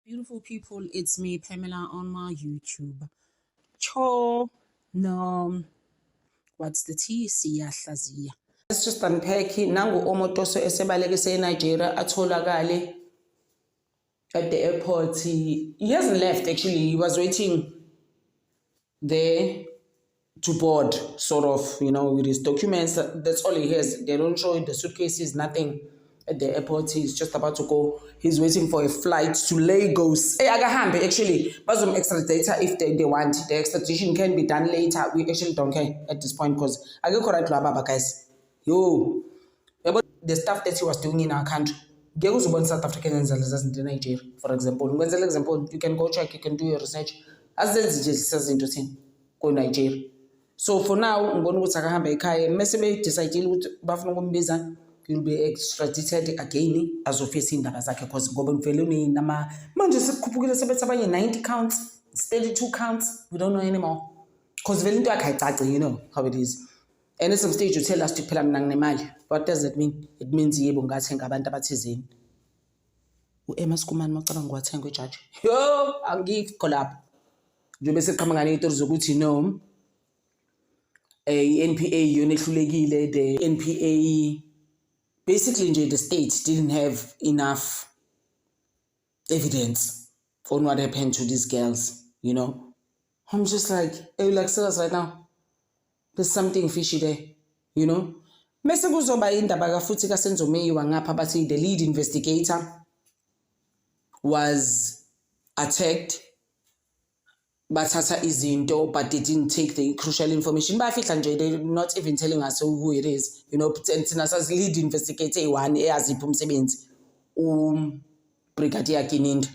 Beautiful people, it's me, Pamela, on my YouTube. Cho, no, what's the T? Siyahlaziya. Let's just unpack it. Nangu Omotoso esebalekise eNigeria atholakale at the airport. He hasn't left actually. He was waiting there to board, sort of, with his documents. That's all he has. They don't show the suitcases, nothing at the airport. He's just about to go. He's waiting for a flight to Lagos. Hey, Agahambe, actually, Bazum extradite if they want. The extradition can be done later. We actually don't care at this point because I go correct Baba, guys. Yo, about the stuff that he was doing in our country. Get South African and Nigeria, for example. You can go check, you can do your research. As just interesting. Go Nigeria. So for now, I'm going to go to Messebe decide to will be extradited again as of facing Nagasaki because Gobon Feluni Nama Manchester 90 counts, 32 counts, we don't know anymore. Because you know how it is. And at some stage you tell us to pay Nemali. What does it mean? It means you won't get about Batizin. Emma Skuman Motorangwa Tango Judge. Yo, I'll give collab. You basically coming on it to Zuguti no. A NPA unit the NPA. Basically, the state didn't have enough evidence on what happened to these girls, I'm just like, hey, like serious right now. There's something fishy there, Mese kuzoba indaba futhi kaSenzomeyiwa ngapha bathi the lead investigator was attacked. Bathatha izinto, but they didn't take the crucial information. Bayafihla nje, they're not even telling us who it is. Thina as lead investigator one eyazipha umsebenzi Brigadier Kinindi.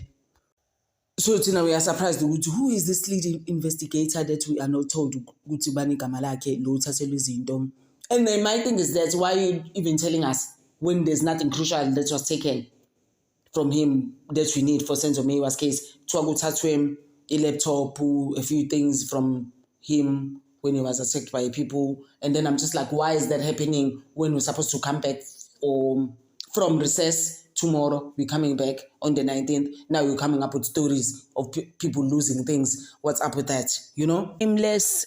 So thina we are surprised who is this lead investigator that we are not told ukuthi bani igama lakhe lo uthathelwe izinto. And my thing is that why are you even telling us when there's nothing crucial that was taken from him that we need for Senzomeyiwa's case? Kuthathwe a laptop, a few things from him when he was attacked by people. And then I'm just like, why is that happening when we're supposed to come back from recess tomorrow? We're coming back on the 19th. Now you're coming up with stories of people losing things. What's up with that? Nameless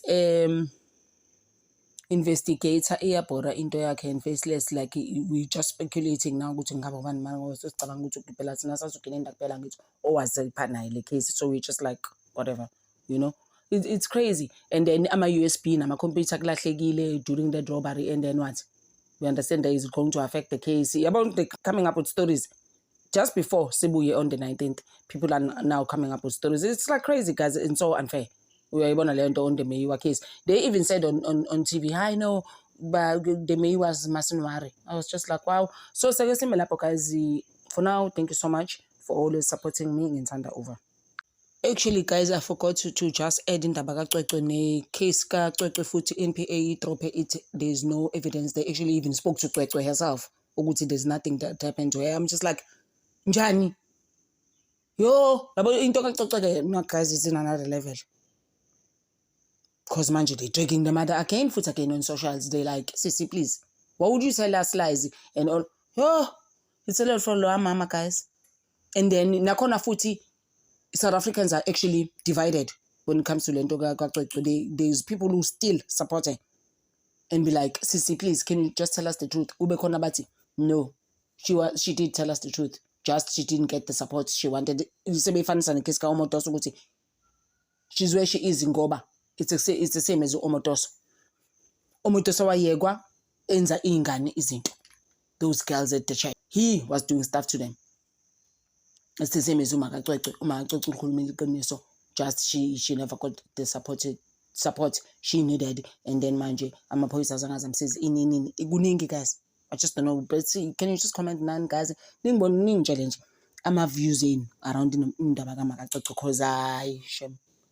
investigator eyabhora into yakhe and faceless, like we just speculating now ukuthi ngaba ubani manje ngosicabanga ukuthi kuphela thina sasugenda kuphela ngithi owaziphatha ile case, so we just like whatever, it's crazy. And then ama USB nama computer kulahlekile during the robbery, and then what, we understand that is going to affect the case. About the coming up with stories just before Sibuye on the 19th, people are now coming up with stories. It's like crazy, guys, and so unfair. We are able to learn on the Meyiwa case. They even said on TV, I know, but the Meyiwa's Masinwari. I was just like, wow. So, guys, for now, thank you so much for always supporting me in Thunder Over. Actually, guys, I forgot to just add in the case ka futhi NPA drop it. There's no evidence. They actually even spoke to Cwecwe herself. There's nothing that happened to her. I'm just like, Njani. Yo, guys, it's in another level. Because manje they're dragging the mother again on socials. They like, Sissy, please, why would you tell us lies and all? Oh, it's a lot for lower mama, guys. And then nakona futhi, South Africans are actually divided when it comes to Lentoga. There's people who still support her and be like, Sissy, please, can you just tell us the truth? Ube kona bati? No, she did tell us the truth. Just she didn't get the support she wanted. She's where she is in Goba. It's the same as Omotoso. Omotoso wayegwa enza ingane izinto. Those girls at the church. He was doing stuff to them. It's the same as Umagacwecwe. Just she never got the support she needed. And then manje amaphoyisa zangazam says iguningi, guys. I just don't know. But see, can you just comment none, guys? Ning challenge. Ama views in around in Ndaba because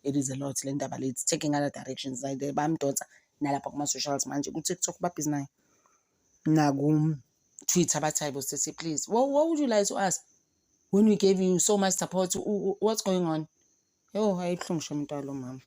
it is a lot. It's taking other directions. Like the bam daughter, nalapha kuma socials manje. Ku TikTok babhizinai. Nagu Twitter batype say, please. What would you like to ask? When we gave you so much support, what's going on? Yo, I don't know, mom.